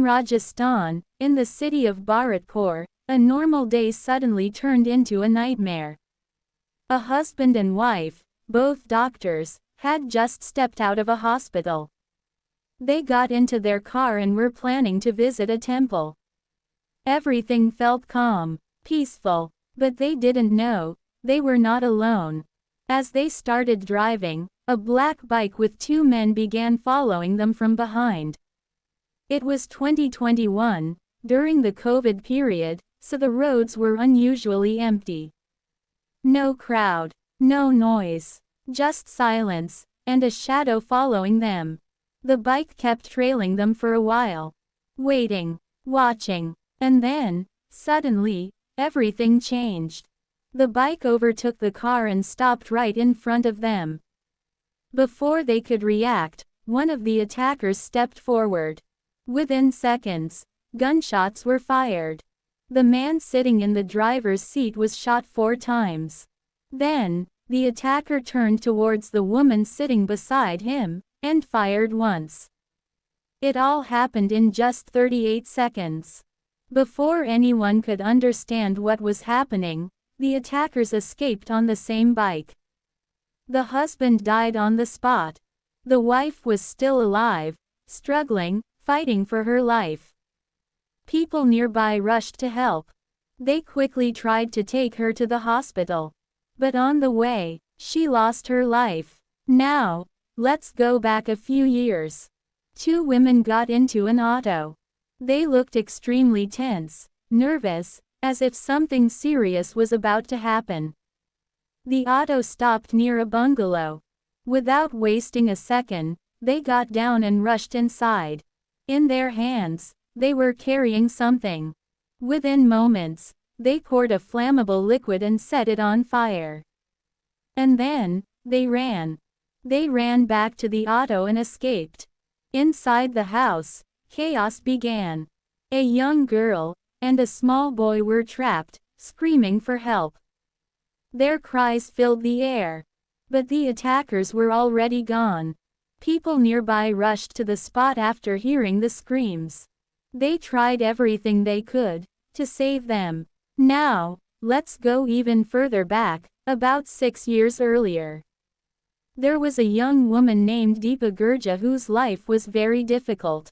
Rajasthan, in the city of Bharatpur, a normal day suddenly turned into a nightmare. A husband and wife, both doctors, had just stepped out of a hospital. They got into their car and were planning to visit a temple. Everything felt calm, peaceful, but they didn't know they were not alone. As they started driving, a black bike with two men began following them from behind. It was 2021, during the COVID period, so the roads were unusually empty. No crowd, no noise, just silence, and a shadow following them. The bike kept trailing them for a while. Waiting, watching, and then, suddenly, everything changed. The bike overtook the car and stopped right in front of them. Before they could react, one of the attackers stepped forward. Within seconds, gunshots were fired. The man sitting in the driver's seat was shot 4 times. Then, the attacker turned towards the woman sitting beside him, and fired once. It all happened in just 38 seconds. Before anyone could understand what was happening, the attackers escaped on the same bike. The husband died on the spot. The wife was still alive, struggling, fighting for her life. People nearby rushed to help. They quickly tried to take her to the hospital. But on the way, she lost her life. Now, let's go back a few years. 2 women got into an auto. They looked extremely tense, nervous, as if something serious was about to happen. The auto stopped near a bungalow. Without wasting a second, they got down and rushed inside. In their hands, they were carrying something. Within moments, they poured a flammable liquid and set it on fire. And then, they ran. They ran back to the auto and escaped. Inside the house, chaos began. A young girl and a small boy were trapped, screaming for help. Their cries filled the air. But the attackers were already gone. People nearby rushed to the spot after hearing the screams. They tried everything they could to save them. Now, let's go even further back, about 6 years earlier. There was a young woman named Deepa Gurja whose life was very difficult.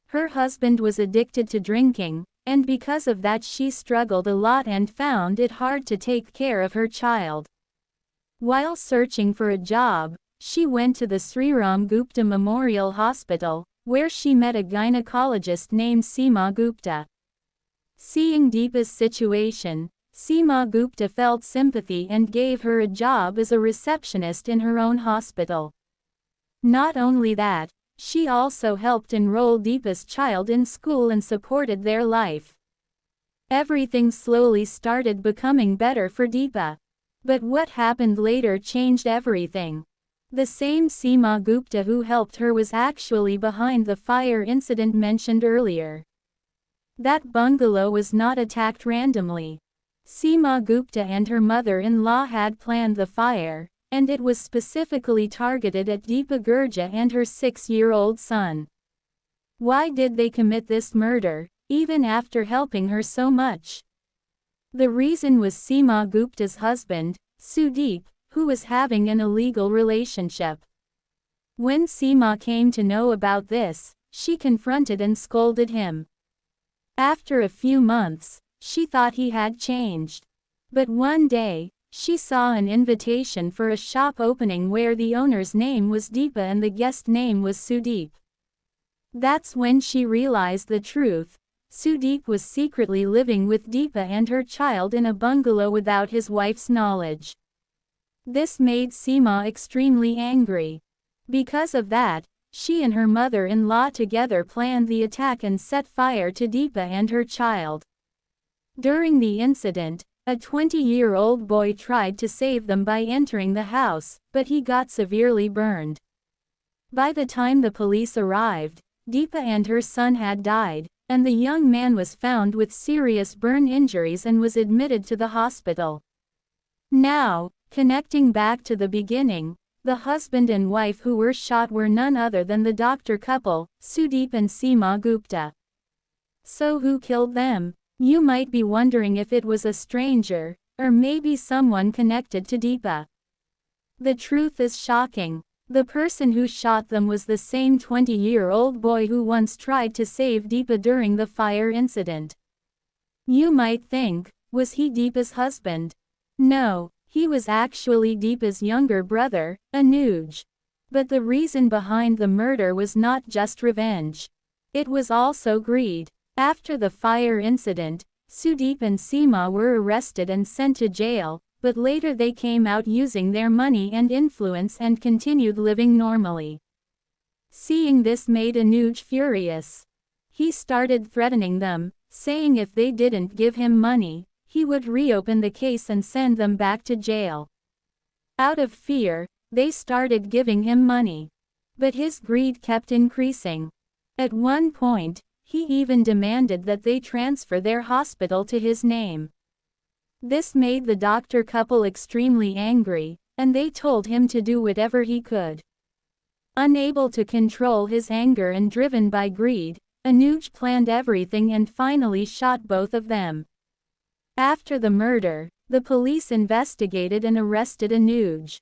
Her husband was addicted to drinking, and because of that she struggled a lot and found it hard to take care of her child. While searching for a job, she went to the Sri Ram Gupta Memorial Hospital, where she met a gynecologist named Seema Gupta. Seeing Deepa's situation, Seema Gupta felt sympathy and gave her a job as a receptionist in her own hospital. Not only that, she also helped enroll Deepa's child in school and supported their life. Everything slowly started becoming better for Deepa. But what happened later changed everything. The same Seema Gupta who helped her was actually behind the fire incident mentioned earlier. That bungalow was not attacked randomly. Seema Gupta and her mother-in-law had planned the fire, and it was specifically targeted at Deepa Gurja and her 6-year-old son. Why did they commit this murder, even after helping her so much? The reason was Seema Gupta's husband, Sudeep, who was having an illegal relationship. When Seema came to know about this, she confronted and scolded him. After a few months, she thought he had changed. But one day, she saw an invitation for a shop opening where the owner's name was Deepa and the guest name was Sudeep. That's when she realized the truth. Sudeep was secretly living with Deepa and her child in a bungalow without his wife's knowledge. This made Seema extremely angry. Because of that, she and her mother-in-law together planned the attack and set fire to Deepa and her child. During the incident, a 20-year-old boy tried to save them by entering the house, but he got severely burned. By the time the police arrived, Deepa and her son had died, and the young man was found with serious burn injuries and was admitted to the hospital. Now, connecting back to the beginning, the husband and wife who were shot were none other than the doctor couple, Sudeep and Seema Gupta. So who killed them? You might be wondering if it was a stranger, or maybe someone connected to Deepa. The truth is shocking. The person who shot them was the same 20-year-old boy who once tried to save Deepa during the fire incident. You might think, was he Deepa's husband? No, he was actually Deepa's younger brother, Anuj. But the reason behind the murder was not just revenge. It was also greed. After the fire incident, Sudeep and Seema were arrested and sent to jail, but later they came out using their money and influence and continued living normally. Seeing this made Anuj furious. He started threatening them, saying if they didn't give him money, he would reopen the case and send them back to jail. Out of fear, they started giving him money. But his greed kept increasing. At one point, he even demanded that they transfer their hospital to his name. This made the doctor couple extremely angry, and they told him to do whatever he could. Unable to control his anger and driven by greed, Anuj planned everything and finally shot both of them. After the murder, the police investigated and arrested Anuj.